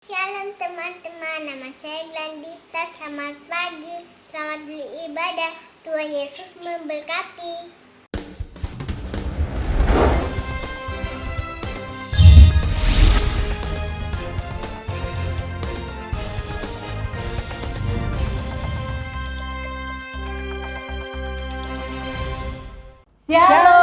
Shalom teman-teman, nama saya Glandita. Selamat pagi, selamat beribadah. Tuhan Yesus memberkati. Shalom.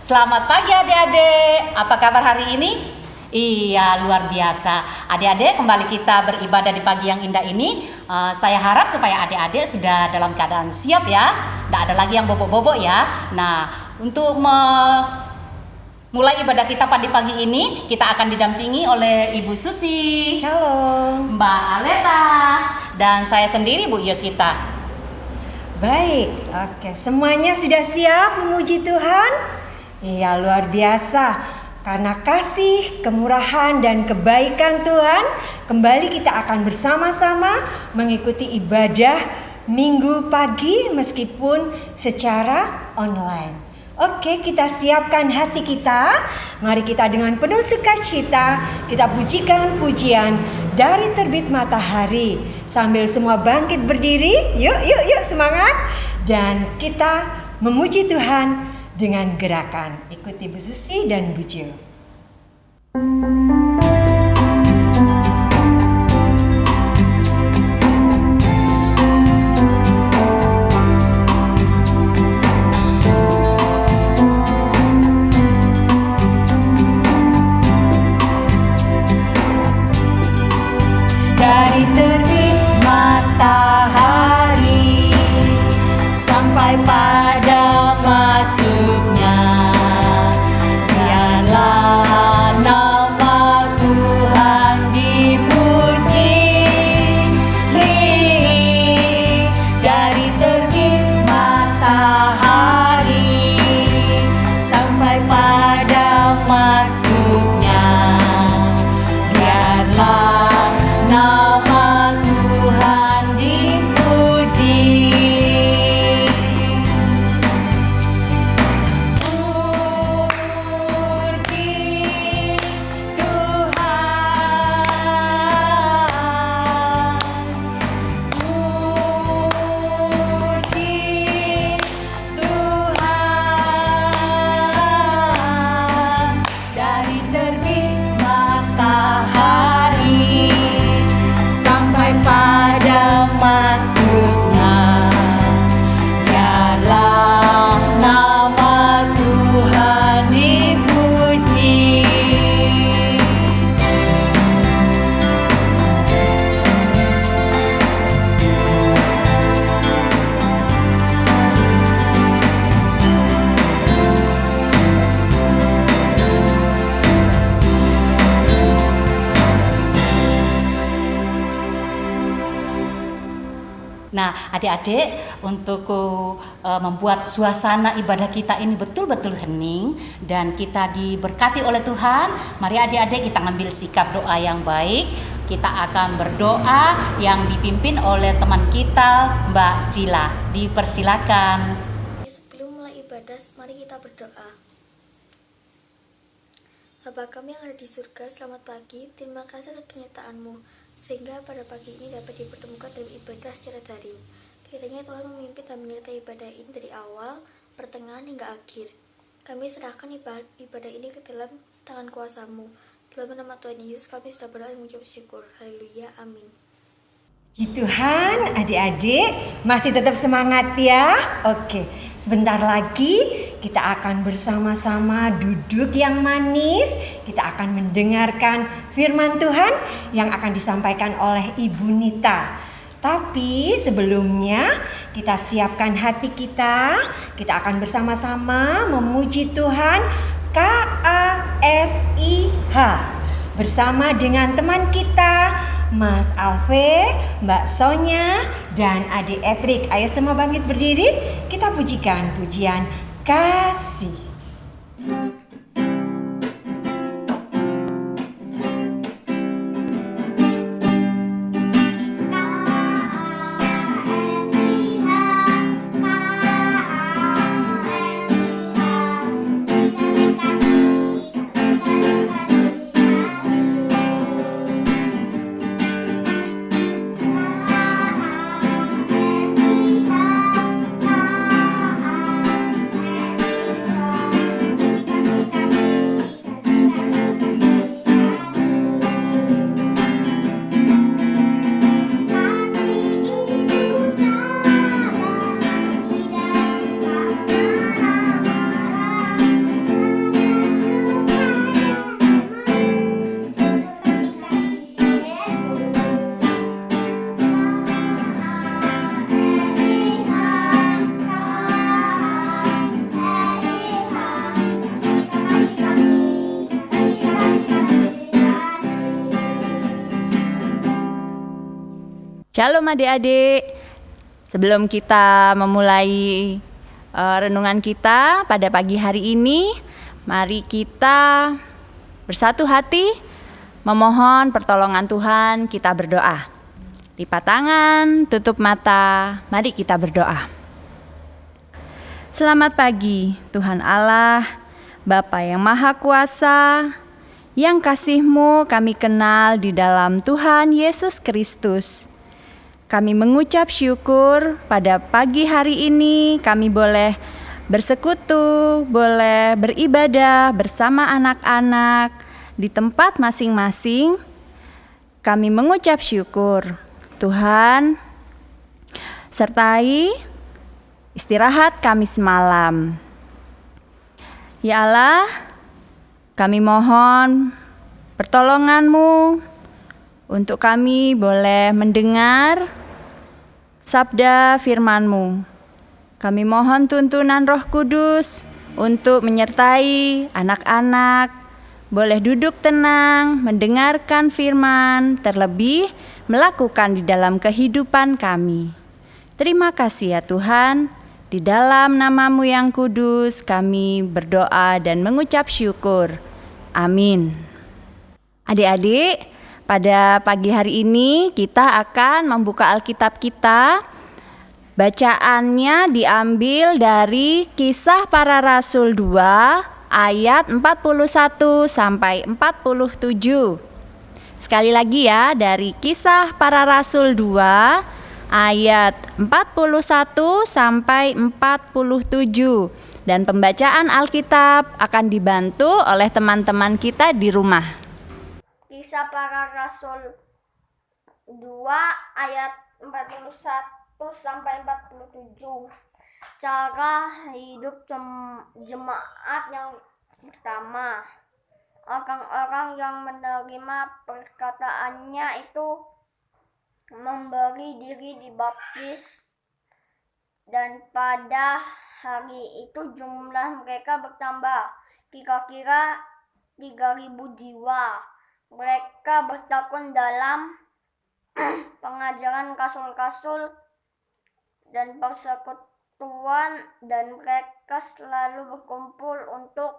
Selamat pagi adik-adik. Apa kabar hari ini? Iya, luar biasa. Adik-adik, kembali kita beribadah di pagi yang indah ini. Saya harap supaya adik-adik sudah dalam keadaan siap ya. Tidak ada lagi yang bobok-bobok ya. Nah, untuk mulai ibadah kita pada pagi ini, kita akan didampingi oleh Ibu Susi, Shalom. Mbak Aleta, dan saya sendiri Bu Yosita. Baik, oke. Semuanya sudah siap memuji Tuhan? Iya, luar biasa. Karena kasih, kemurahan, dan kebaikan Tuhan, kembali kita akan bersama-sama mengikuti ibadah minggu pagi meskipun secara online. Oke, kita siapkan hati kita. Mari kita dengan penuh sukacita kita pujikan pujian dari terbit matahari. Sambil semua bangkit berdiri, yuk semangat. Dan kita memuji Tuhan dengan gerakan. Ikuti Bu Susi dan Bu Jo. Dari terbit matahari sampai pada masuknya, biarlah nama Tuhan dipuji. Dari terbit matahari sampai pada masuknya, biarlah nama Tuhan dipuji. Puji Tuhan, puji Tuhan. Dari terbit matahari sampai pada masuknya, biarlah nama Tuhan dipuji. Nah, adik-adik, untuk membuat suasana ibadah kita ini betul-betul hening dan kita diberkati oleh Tuhan, mari adik-adik kita ambil sikap doa yang baik. Kita akan berdoa yang dipimpin oleh teman kita, Mbak Cila. Dipersilakan. Sebelum mulai ibadah, mari kita berdoa. Bapa kami yang ada di surga, selamat pagi. Terima kasih atas penyertaan-Mu, sehingga pada pagi ini dapat dipertemukan dalam ibadah secara daring. Kiranya Tuhan memimpin dan menyertai ibadah ini dari awal, pertengahan hingga akhir. Kami serahkan ibadah ini ke dalam tangan kuasa-Mu. Dalam nama Tuhan Yesus kami sudah berdoa dan mengucap syukur. Haleluya, amin. Puji Tuhan, adik-adik masih tetap semangat ya. Oke, sebentar lagi kita akan bersama-sama duduk yang manis. Kita akan mendengarkan firman Tuhan yang akan disampaikan oleh Ibu Nita. Tapi sebelumnya kita siapkan hati kita. Kita akan bersama-sama memuji Tuhan KASIH bersama dengan teman kita Mas Alve, Mbak Sonya, dan Adik Etrik. Ayo semua bangkit berdiri, kita pujikan pujian kasih. Shalom adik-adik. Sebelum kita memulai renungan kita pada pagi hari ini, mari kita bersatu hati memohon pertolongan Tuhan. Kita berdoa. Lipat tangan, tutup mata, mari kita berdoa. Selamat pagi Tuhan Allah, Bapa yang Maha Kuasa, yang kasih-Mu kami kenal di dalam Tuhan Yesus Kristus. Kami mengucap syukur pada pagi hari ini kami boleh bersekutu, boleh beribadah bersama anak-anak di tempat masing-masing. Kami mengucap syukur. Tuhan, sertai istirahat kami semalam. Ya Allah, kami mohon pertolongan-Mu untuk kami boleh mendengar sabda firman-Mu. Kami mohon tuntunan Roh Kudus untuk menyertai anak-anak, boleh duduk tenang, mendengarkan firman, terlebih melakukan di dalam kehidupan kami. Terima kasih ya Tuhan, di dalam nama-Mu yang kudus kami berdoa dan mengucap syukur. Amin. Adik-adik, pada pagi hari ini kita akan membuka Alkitab kita. Bacaannya diambil dari Kisah Para Rasul 2 ayat 41 sampai 47. Sekali lagi ya, dari Kisah Para Rasul 2 ayat 41 sampai 47. Dan pembacaan Alkitab akan dibantu oleh teman-teman kita di rumah. Kisah Para Rasul 2 ayat 41 sampai 47. Cara hidup jemaat yang pertama. Orang-orang yang menerima perkataannya itu memberi diri dibaptis, dan pada hari itu jumlah mereka bertambah kira-kira 3.000 jiwa. Mereka bertekun dalam pengajaran rasul-rasul dan persekutuan, dan mereka selalu berkumpul untuk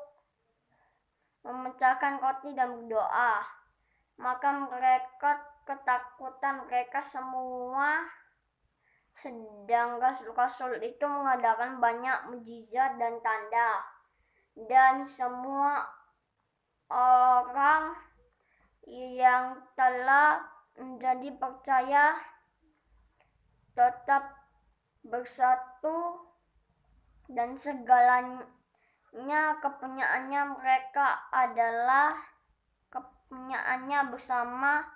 memecahkan roti dan berdoa. Maka mereka ketakutan mereka semua, sedang rasul-rasul itu mengadakan banyak mukjizat dan tanda, dan semua orang yang telah menjadi percaya tetap bersatu, dan segalanya kepunyaannya mereka adalah kepunyaannya bersama,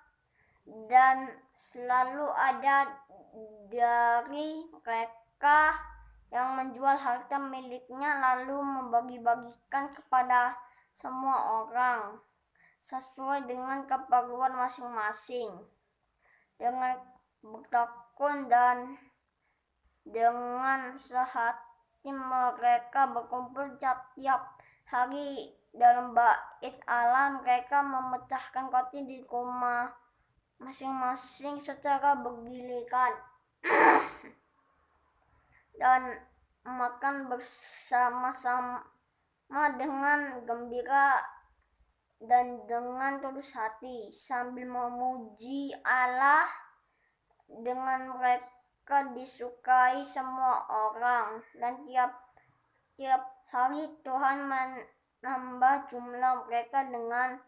dan selalu ada dari mereka yang menjual harta miliknya lalu membagi-bagikan kepada semua orang sesuai dengan keperluan masing-masing. Dengan bertekun dan dengan sehati mereka berkumpul tiap hari dalam bait Allah. Mereka memecahkan roti di rumah masing-masing secara bergiliran dan makan bersama-sama dengan gembira dan dengan tulus hati sambil memuji Allah. Dengan mereka disukai semua orang, dan tiap hari Tuhan menambah jumlah mereka dengan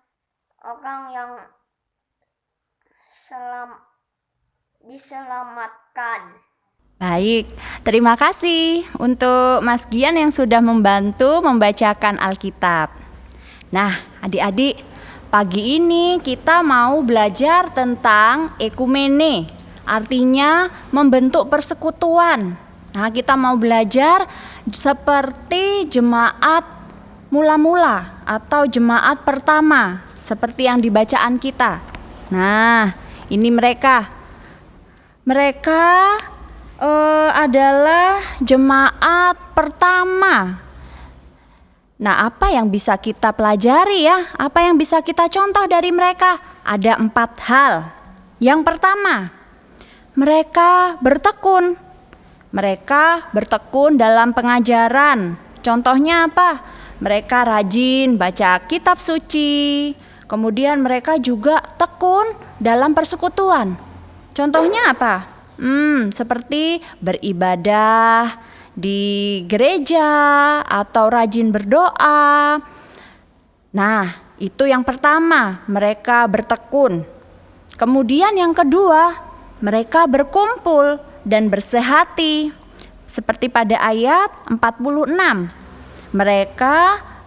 orang yang diselamatkan. Baik, terima kasih untuk Mas Gian yang sudah membantu membacakan Alkitab. Nah, adik-adik, pagi ini kita mau belajar tentang ekumene, artinya membentuk persekutuan. Nah, kita mau belajar seperti jemaat mula-mula atau jemaat pertama, seperti yang dibacaan kita. Nah, ini mereka adalah jemaat pertama. Nah, apa yang bisa kita pelajari ya? Apa yang bisa kita contoh dari mereka? Ada 4 hal. Yang pertama, mereka bertekun. Mereka bertekun dalam pengajaran. Contohnya apa? Mereka rajin baca kitab suci. Kemudian mereka juga tekun dalam persekutuan. Contohnya apa? Seperti beribadah di gereja atau rajin berdoa. Nah, itu yang pertama, mereka bertekun. Kemudian yang kedua, mereka berkumpul dan bersehati. Seperti pada ayat 46. Mereka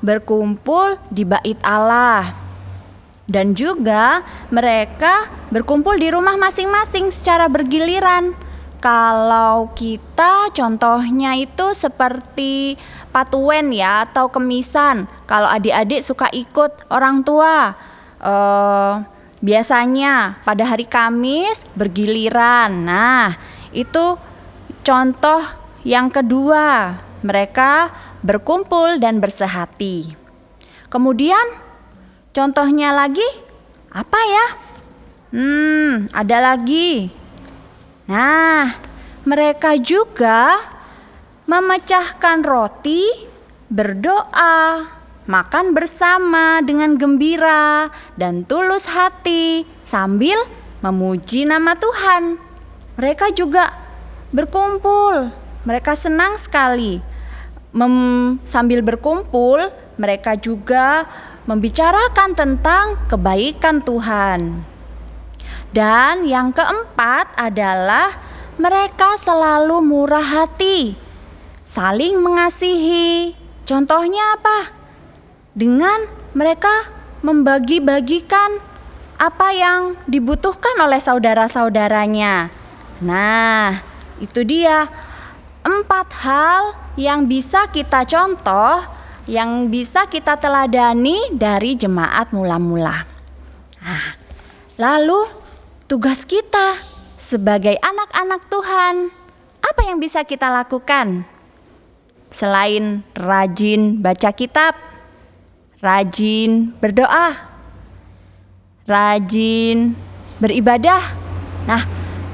berkumpul di bait Allah. Dan juga mereka berkumpul di rumah masing-masing secara bergiliran. Kalau kita contohnya itu seperti patuen ya atau kemisan. Kalau adik-adik suka ikut orang tua, biasanya pada hari Kamis bergiliran. Nah, itu contoh yang kedua. Mereka berkumpul dan bersehati. Kemudian contohnya lagi apa ya? Ada lagi. Nah, mereka juga memecahkan roti, berdoa, makan bersama dengan gembira dan tulus hati sambil memuji nama Tuhan. Mereka juga berkumpul. Mereka senang sekali. Sambil berkumpul, mereka juga membicarakan tentang kebaikan Tuhan. Dan yang keempat adalah mereka selalu murah hati, saling mengasihi. Contohnya apa? Dengan mereka membagi-bagikan apa yang dibutuhkan oleh saudara-saudaranya. Nah, itu dia 4 hal yang bisa kita contoh, yang bisa kita teladani dari jemaat mula-mula. Nah, lalu tugas kita sebagai anak-anak Tuhan, apa yang bisa kita lakukan? Selain rajin baca kitab, rajin berdoa, rajin beribadah. Nah,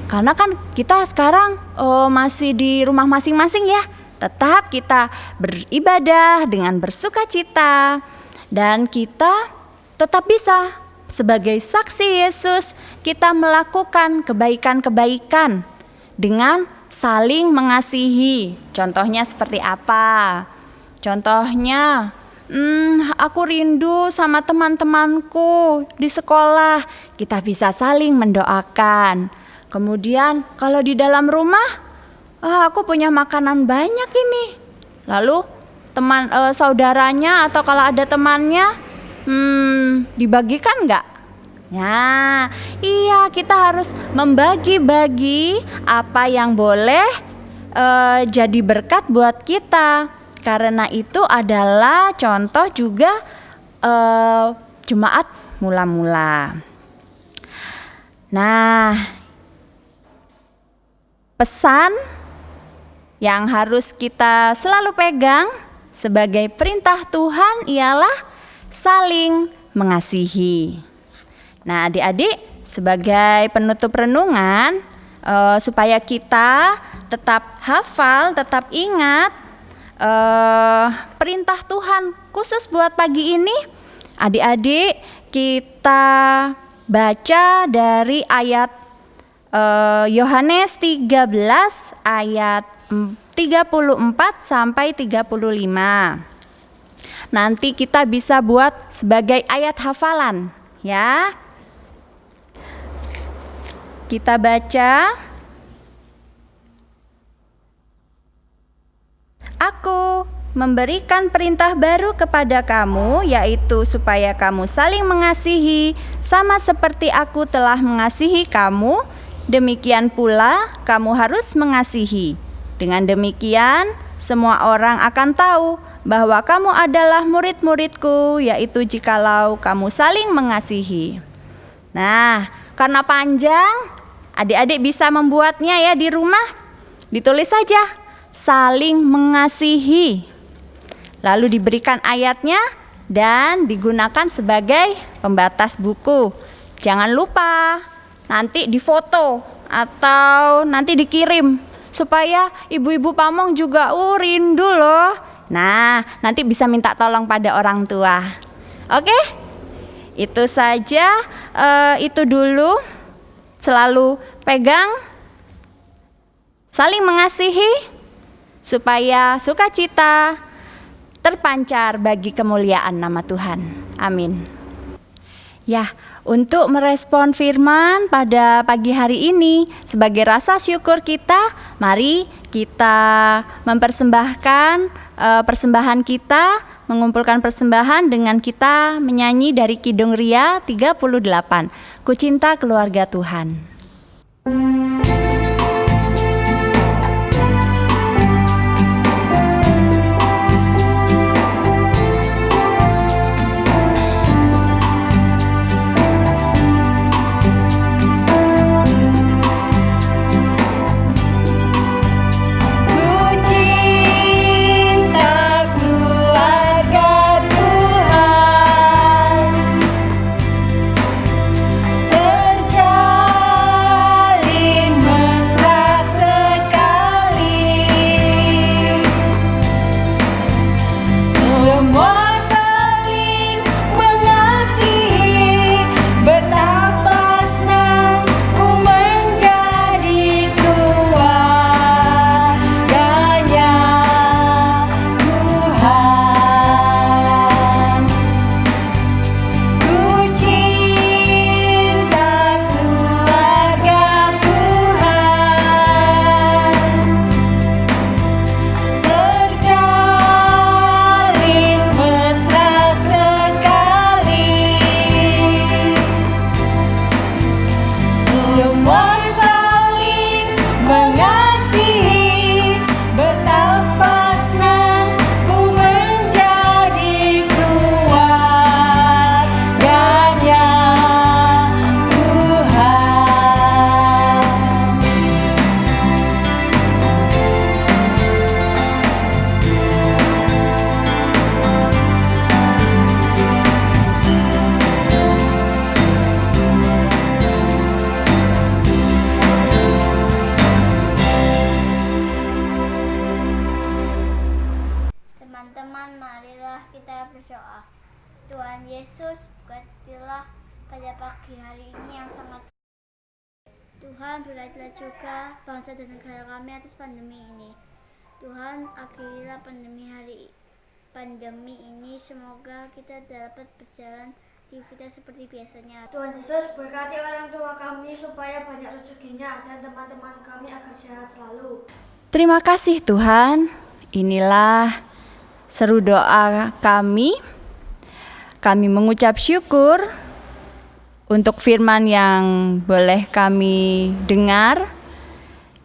karena kan kita sekarang masih di rumah masing-masing ya, tetap kita beribadah dengan bersukacita dan kita tetap bisa sebagai saksi Yesus kita melakukan kebaikan-kebaikan dengan saling mengasihi. Contohnya seperti apa? Contohnya, aku rindu sama teman-temanku di sekolah. Kita bisa saling mendoakan. Kemudian kalau di dalam rumah, aku punya makanan banyak ini. Lalu teman saudaranya atau kalau ada temannya, dibagikan enggak? Ya, iya, kita harus membagi-bagi apa yang boleh jadi berkat buat kita. Karena itu adalah contoh juga jemaat mula-mula. Nah, pesan yang harus kita selalu pegang sebagai perintah Tuhan ialah saling mengasihi. Nah, adik-adik, sebagai penutup renungan, supaya kita tetap hafal, tetap ingat perintah Tuhan khusus buat pagi ini, adik-adik kita baca dari ayat Yohanes 13 ayat 34 sampai 35. Nanti kita bisa buat sebagai ayat hafalan, ya. Kita baca. Aku memberikan perintah baru kepada kamu, yaitu supaya kamu saling mengasihi, sama seperti aku telah mengasihi kamu, demikian pula kamu harus mengasihi. Dengan demikian, semua orang akan tahu bahwa kamu adalah murid-muridku, yaitu jikalau kamu saling mengasihi. Nah, karena panjang, adik-adik bisa membuatnya ya di rumah. Ditulis saja, saling mengasihi. Lalu diberikan ayatnya dan digunakan sebagai pembatas buku. Jangan lupa nanti difoto atau nanti dikirim supaya ibu-ibu Pamong juga rindu loh. Nah, nanti bisa minta tolong pada orang tua. Oke? Itu saja, itu dulu. Selalu pegang, saling mengasihi supaya sukacita terpancar bagi kemuliaan nama Tuhan. Amin. Ya, untuk merespon firman pada pagi hari ini sebagai rasa syukur kita, mari kita mempersembahkan persembahan kita, mengumpulkan persembahan dengan kita menyanyi dari Kidung Ria 38, Ku Cinta Keluarga Tuhan. Teman-teman, marilah kita berdoa. Tuhan Yesus, berkatilah pada pagi hari ini yang sangat. Tuhan, berkatilah juga bangsa dan negara kami atas pandemi ini. Tuhan, akhirilah pandemi ini, semoga kita dapat berjalan aktivitas seperti biasanya. Tuhan Yesus, berkati orang tua kami supaya banyak rezekinya dan teman-teman kami agar sehat selalu. Terima kasih Tuhan. Inilah seru doa kami. Kami mengucap syukur untuk firman yang boleh kami dengar.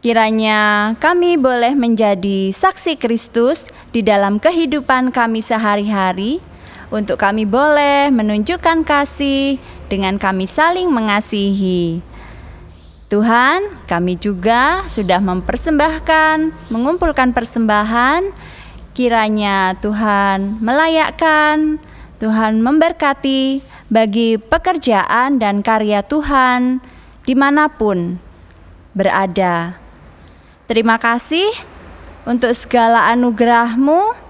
Kiranya kami boleh menjadi saksi Kristus di dalam kehidupan kami sehari-hari. Untuk kami boleh menunjukkan kasih dengan kami saling mengasihi. Tuhan, kami juga sudah mengumpulkan persembahan. Kiranya Tuhan melayakkan, Tuhan memberkati bagi pekerjaan dan karya Tuhan dimanapun berada. Terima kasih untuk segala anugerah-Mu.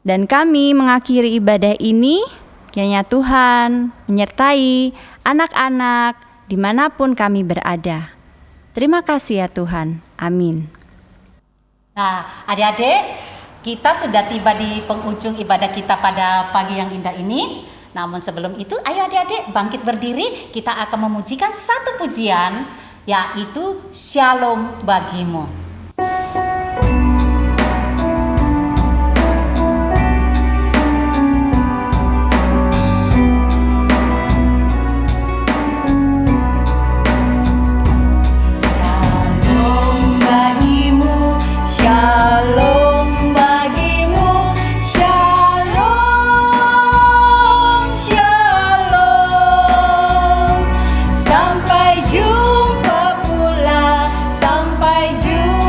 Dan kami mengakhiri ibadah ini, kiranya Tuhan menyertai anak-anak dimanapun kami berada. Terima kasih ya Tuhan. Amin. Nah, adik-adik, kita sudah tiba di penghujung ibadah kita pada pagi yang indah ini. Namun sebelum itu, ayo adik-adik bangkit berdiri. Kita akan memujikan satu pujian, yaitu Shalom Bagimu. Sampai jumpa pula, sampai jumpa.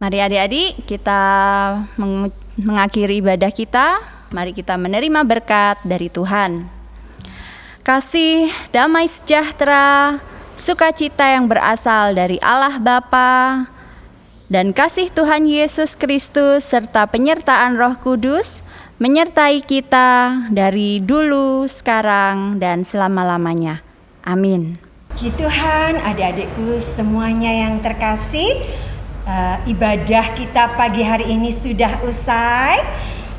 Mari adik-adik kita mengakhiri ibadah kita. Mari kita menerima berkat dari Tuhan. Kasih, damai sejahtera, sukacita yang berasal dari Allah Bapa dan kasih Tuhan Yesus Kristus serta penyertaan Roh Kudus menyertai kita dari dulu, sekarang, dan selama-lamanya. Amin. Puji Tuhan, adik-adikku semuanya yang terkasih, ibadah kita pagi hari ini sudah usai.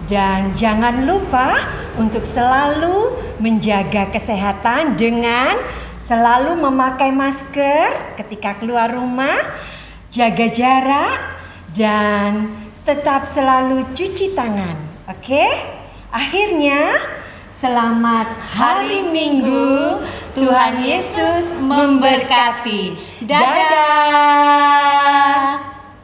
Dan jangan lupa untuk selalu menjaga kesehatan dengan selalu memakai masker ketika keluar rumah, jaga jarak, dan tetap selalu cuci tangan. Oke? Akhirnya, selamat hari Minggu. Tuhan Yesus memberkati. Dadah.